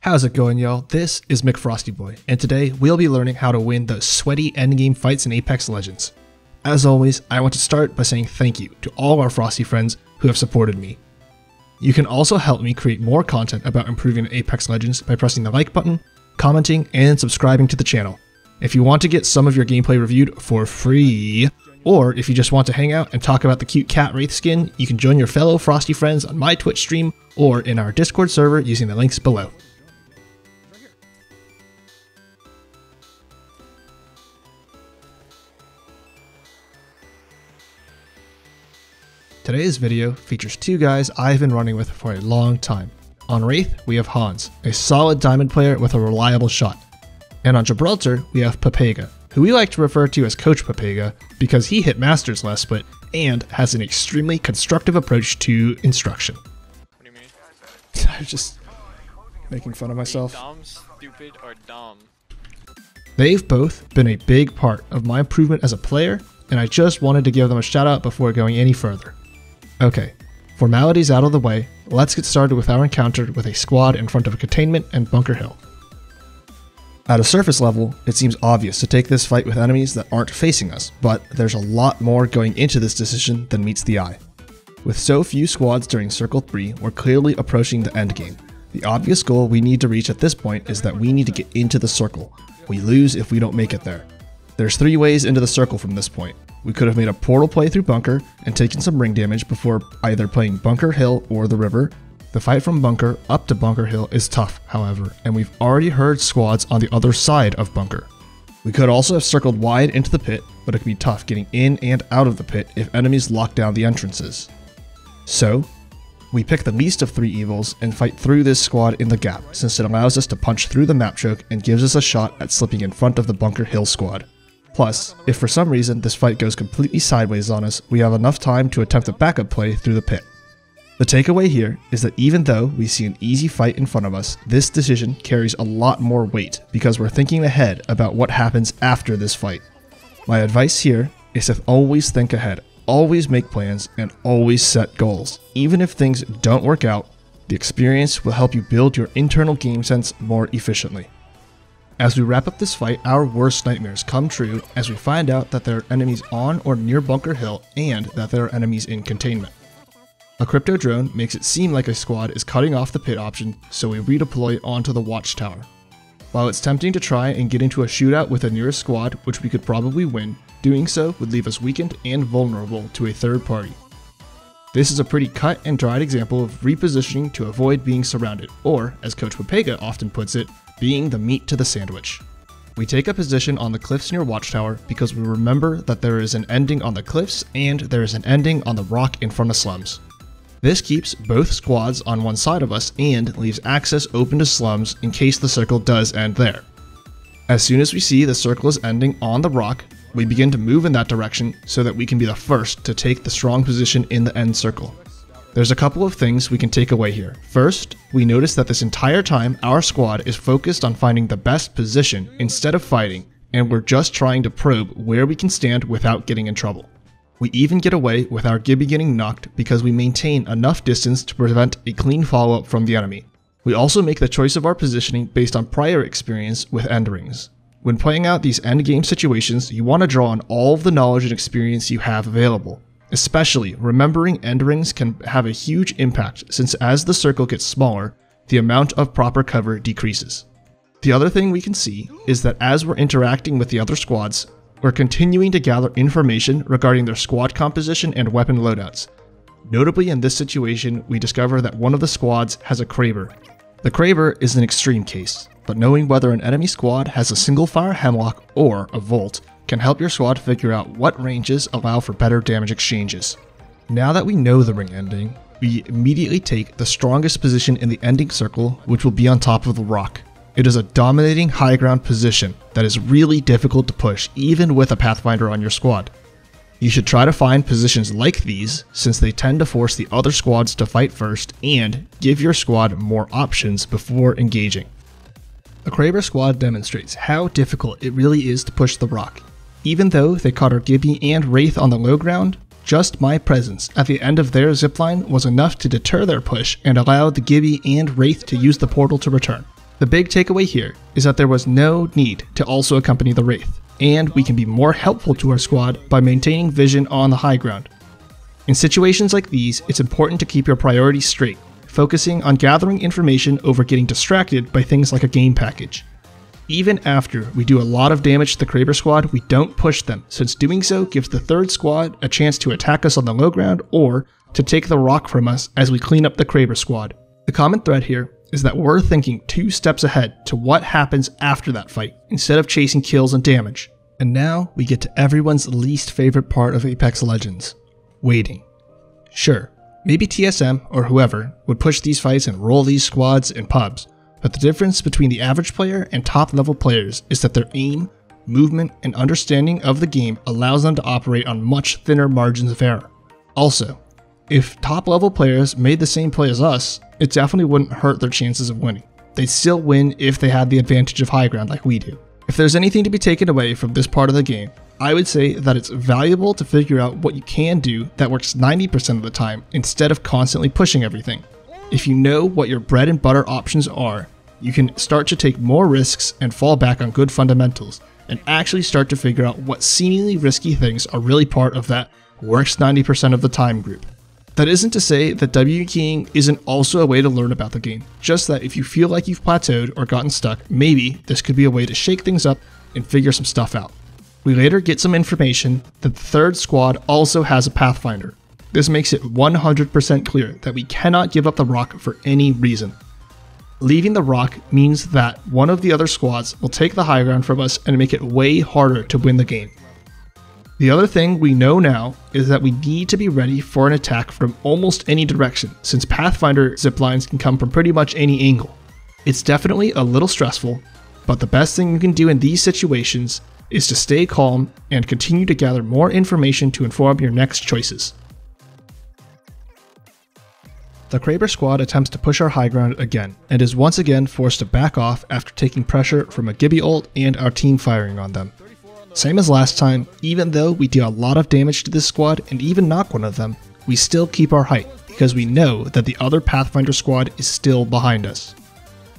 How's it going, y'all? This is McFrostyBoy, and today we'll be learning how to win those sweaty endgame fights in Apex Legends. As always, I want to start by saying thank you to all our Frosty friends who have supported me. You can also help me create more content about improving Apex Legends by pressing the like button, commenting, and subscribing to the channel. If you want to get some of your gameplay reviewed for free, or if you just want to hang out and talk about the cute cat Wraith skin, you can join your fellow Frosty friends on my Twitch stream or in our Discord server using the links below. Today's video features two guys I've been running with for a long time. On Wraith, we have Hans, a solid diamond player with a reliable shot. And on Gibraltar, we have Pepega, who we like to refer to as Coach Pepega because he hit Masters last split and has an extremely constructive approach to instruction. What do you mean? I'm just making fun of myself. Dumb, stupid, or dumb? They've both been a big part of my improvement as a player, and I just wanted to give them a shout out before going any further. Okay, formalities out of the way, let's get started with our encounter with a squad in front of a containment and Bunker Hill. At a surface level, it seems obvious to take this fight with enemies that aren't facing us, but there's a lot more going into this decision than meets the eye. With so few squads during Circle 3, we're clearly approaching the endgame. The obvious goal we need to reach at this point is that we need to get into the circle. We lose if we don't make it there. There's three ways into the circle from this point. We could have made a portal play through Bunker and taken some ring damage before either playing Bunker Hill or the river. The fight from Bunker up to Bunker Hill is tough, however, and we've already heard squads on the other side of Bunker. We could also have circled wide into the pit, but it can be tough getting in and out of the pit if enemies lock down the entrances. So, we pick the least of three evils and fight through this squad in the gap, since it allows us to punch through the map choke and gives us a shot at slipping in front of the Bunker Hill squad. Plus, if for some reason this fight goes completely sideways on us, we have enough time to attempt a backup play through the pit. The takeaway here is that even though we see an easy fight in front of us, this decision carries a lot more weight because we're thinking ahead about what happens after this fight. My advice here is to always think ahead, always make plans, and always set goals. Even if things don't work out, the experience will help you build your internal game sense more efficiently. As we wrap up this fight, our worst nightmares come true as we find out that there are enemies on or near Bunker Hill and that there are enemies in containment. A crypto drone makes it seem like a squad is cutting off the pit option, so we redeploy onto the watchtower. While it's tempting to try and get into a shootout with the nearest squad, which we could probably win, doing so would leave us weakened and vulnerable to a third party. This is a pretty cut and dried example of repositioning to avoid being surrounded, or, as Coach Pepega often puts it, being the meat to the sandwich. We take a position on the cliffs near Watchtower because we remember that there is an ending on the cliffs and there is an ending on the rock in front of slums. This keeps both squads on one side of us and leaves access open to slums in case the circle does end there. As soon as we see the circle is ending on the rock, we begin to move in that direction so that we can be the first to take the strong position in the end circle. There's a couple of things we can take away here. First, we notice that this entire time our squad is focused on finding the best position instead of fighting, and we're just trying to probe where we can stand without getting in trouble. We even get away with our Gibby getting knocked because we maintain enough distance to prevent a clean follow-up from the enemy. We also make the choice of our positioning based on prior experience with end rings. When playing out these endgame situations, you want to draw on all of the knowledge and experience you have available. Especially, remembering end rings can have a huge impact since as the circle gets smaller, the amount of proper cover decreases. The other thing we can see is that as we're interacting with the other squads, we're continuing to gather information regarding their squad composition and weapon loadouts. Notably in this situation, we discover that one of the squads has a Kraber. The Kraber is an extreme case, but knowing whether an enemy squad has a single fire Hemlock or a Volt can help your squad figure out what ranges allow for better damage exchanges. Now that we know the ring ending, we immediately take the strongest position in the ending circle, which will be on top of the rock. It is a dominating high ground position that is really difficult to push even with a Pathfinder on your squad. You should try to find positions like these since they tend to force the other squads to fight first and give your squad more options before engaging. The Kraber squad demonstrates how difficult it really is to push the rock. Even though they caught our Gibby and Wraith on the low ground, just my presence at the end of their zipline was enough to deter their push and allow the Gibby and Wraith to use the portal to return. The big takeaway here is that there was no need to also accompany the Wraith, and we can be more helpful to our squad by maintaining vision on the high ground. In situations like these, it's important to keep your priorities straight, focusing on gathering information over getting distracted by things like a game package. Even after we do a lot of damage to the Kraber squad, we don't push them, since doing so gives the third squad a chance to attack us on the low ground or to take the rock from us as we clean up the Kraber squad. The common thread here is that we're thinking 2 steps ahead to what happens after that fight, instead of chasing kills and damage. And now we get to everyone's least favorite part of Apex Legends: waiting. Sure, maybe TSM or whoever would push these fights and roll these squads in pubs, but the difference between the average player and top level players is that their aim, movement, and understanding of the game allows them to operate on much thinner margins of error. Also, if top level players made the same play as us, it definitely wouldn't hurt their chances of winning. They'd still win if they had the advantage of high ground like we do. If there's anything to be taken away from this part of the game, I would say that it's valuable to figure out what you can do that works 90% of the time instead of constantly pushing everything. If you know what your bread and butter options are, you can start to take more risks and fall back on good fundamentals, and actually start to figure out what seemingly risky things are really part of that works 90% of the time group. That isn't to say that W keying isn't also a way to learn about the game, just that if you feel like you've plateaued or gotten stuck, maybe this could be a way to shake things up and figure some stuff out. We later get some information that the third squad also has a Pathfinder. This makes it 100% clear that we cannot give up the rock for any reason. Leaving the rock means that one of the other squads will take the high ground from us and make it way harder to win the game. The other thing we know now is that we need to be ready for an attack from almost any direction, since Pathfinder ziplines can come from pretty much any angle. It's definitely a little stressful, but the best thing you can do in these situations is to stay calm and continue to gather more information to inform your next choices. The Kraber squad attempts to push our high ground again, and is once again forced to back off after taking pressure from a Gibby ult and our team firing on them. Same as last time, even though we deal a lot of damage to this squad and even knock one of them, we still keep our height because we know that the other Pathfinder squad is still behind us.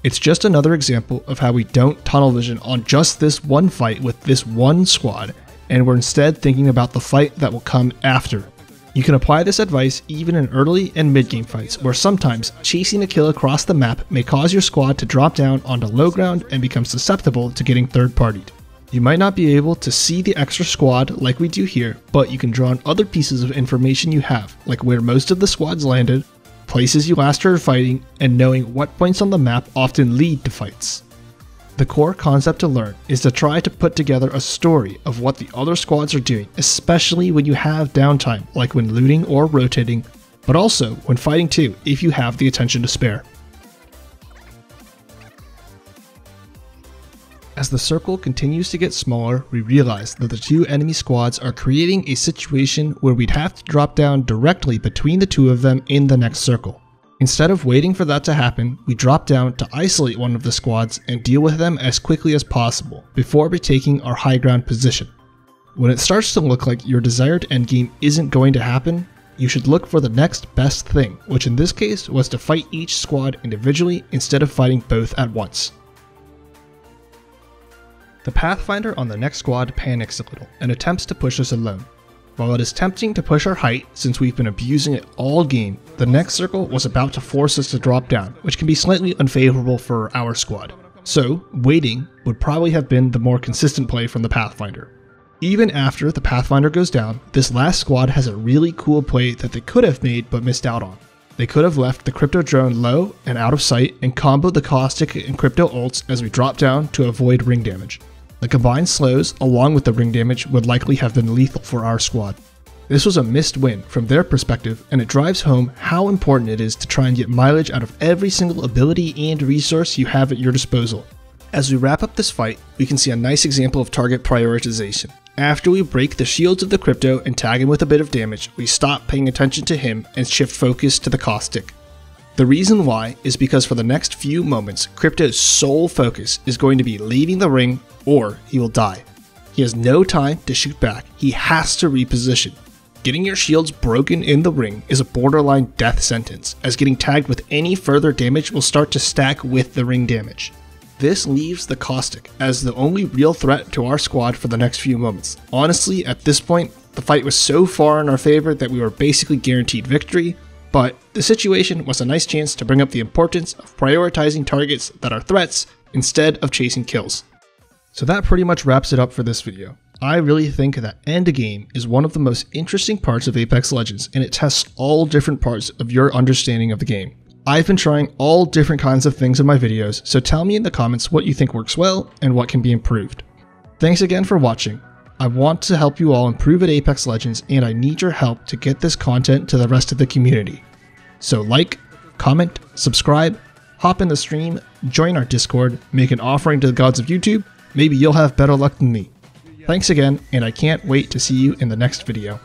It's just another example of how we don't tunnel vision on just this one fight with this one squad, and we're instead thinking about the fight that will come after. You can apply this advice even in early and mid-game fights, where sometimes chasing a kill across the map may cause your squad to drop down onto low ground and become susceptible to getting third-partied. You might not be able to see the extra squad like we do here, but you can draw on other pieces of information you have, like where most of the squads landed, places you last heard fighting, and knowing what points on the map often lead to fights. The core concept to learn is to try to put together a story of what the other squads are doing, especially when you have downtime, like when looting or rotating, but also when fighting too, if you have the attention to spare. As the circle continues to get smaller, we realize that the 2 enemy squads are creating a situation where we'd have to drop down directly between the 2 of them in the next circle. Instead of waiting for that to happen, we drop down to isolate one of the squads and deal with them as quickly as possible before retaking our high ground position. When it starts to look like your desired endgame isn't going to happen, you should look for the next best thing, which in this case was to fight each squad individually instead of fighting both at once. The Pathfinder on the next squad panics a little and attempts to push us alone. While it is tempting to push our height since we've been abusing it all game, the next circle was about to force us to drop down, which can be slightly unfavorable for our squad. So, waiting would probably have been the more consistent play from the Pathfinder. Even after the Pathfinder goes down, this last squad has a really cool play that they could have made but missed out on. They could have left the crypto drone low and out of sight and comboed the caustic and crypto ults as we drop down to avoid ring damage. The combined slows along with the ring damage would likely have been lethal for our squad. This was a missed win from their perspective, and it drives home how important it is to try and get mileage out of every single ability and resource you have at your disposal. As we wrap up this fight, we can see a nice example of target prioritization. After we break the shields of the crypto and tag him with a bit of damage, we stop paying attention to him and shift focus to the caustic. The reason why is because for the next few moments, Crypto's sole focus is going to be leaving the ring or he will die. He has no time to shoot back, he has to reposition. Getting your shields broken in the ring is a borderline death sentence, as getting tagged with any further damage will start to stack with the ring damage. This leaves the Caustic as the only real threat to our squad for the next few moments. Honestly, at this point, the fight was so far in our favor that we were basically guaranteed victory, but the situation was a nice chance to bring up the importance of prioritizing targets that are threats instead of chasing kills. So that pretty much wraps it up for this video. I really think that endgame is one of the most interesting parts of Apex Legends, and it tests all different parts of your understanding of the game. I've been trying all different kinds of things in my videos, so tell me in the comments what you think works well and what can be improved. Thanks again for watching. I want to help you all improve at Apex Legends, and I need your help to get this content to the rest of the community. So like, comment, subscribe, hop in the stream, join our Discord, make an offering to the gods of YouTube. Maybe you'll have better luck than me. Thanks again, and I can't wait to see you in the next video.